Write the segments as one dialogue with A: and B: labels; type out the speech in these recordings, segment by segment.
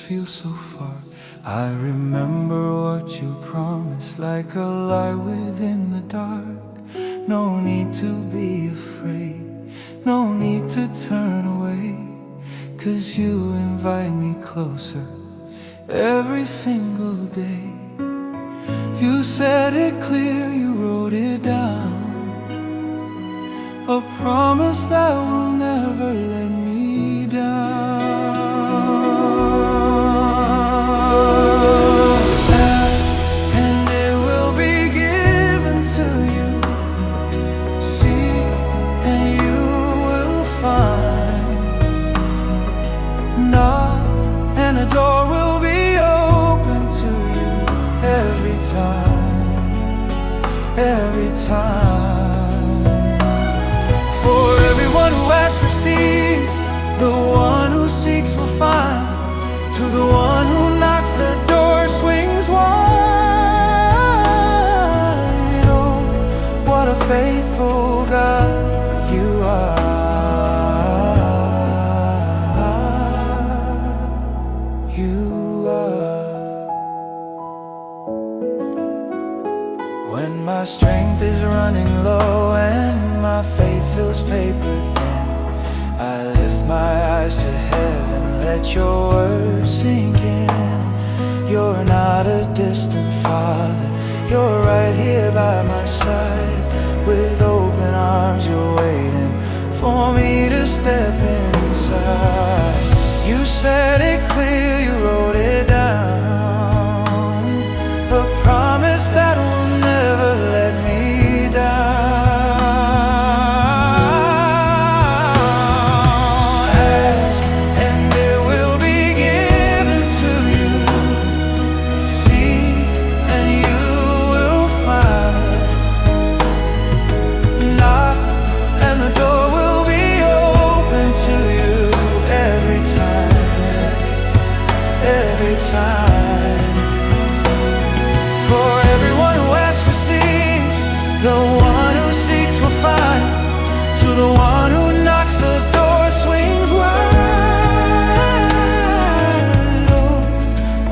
A: feel so far. I remember what you promised, like a light within the dark. No need to be afraid, no need to turn away, 'cause you invite me closer every single day. You said it clear, you wrote it down, a promise that will never let me down. Ask and it will be given to you. Seek and you will find. Knock and the door will be open to you every time, every time. For everyone who asks receives, the one who seeks will find. To the one who knocks, the door swings wide. Oh, what a faithful God you are. You are. When my strength is running low and my faith feels paper thin, I lift my eyes to heaven, let your word sink in. You're not a distant father, you're right here by my side. With open arms you're waiting for me to step inside. You said it clear, you wrote it down, a promise that will never let me down. Ask and it will be given to you. Seek and you will find. Knock and the door will be open to you every time, every time. For everyone who asks receives, the one who seeks will find. To the one who knocks, the door swings wide. Oh,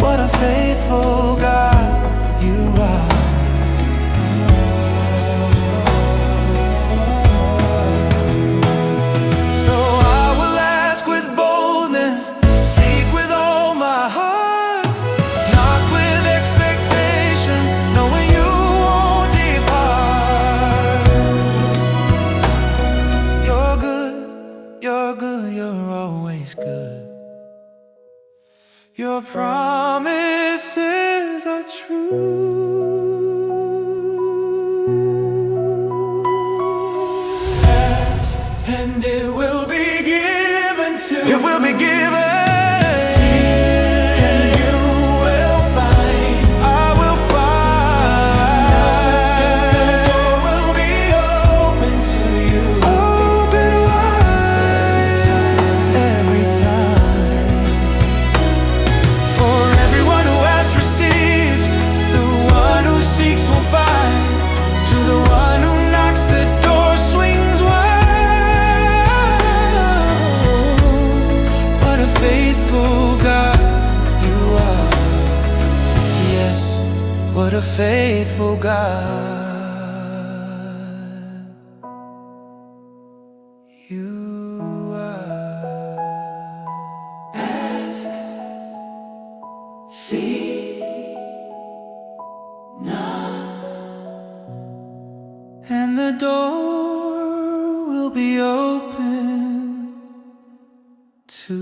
A: what a faithful God you are. So I will ask with boldness, seek with all my heart, knock with expectation, knowing you won't depart. You're good, you're good, you're always good. Your promises are true. Ask and it will be given to you. It will be given. Seek and you will find. I will find. The door will be open to you. Open wide every time. For everyone who asks receives, the one who seeks will find. To the one who knocks, the door swings wide. What a faithful God you are. Yes, what a faithful God you are. Ask, seek, knock, and the door will be open to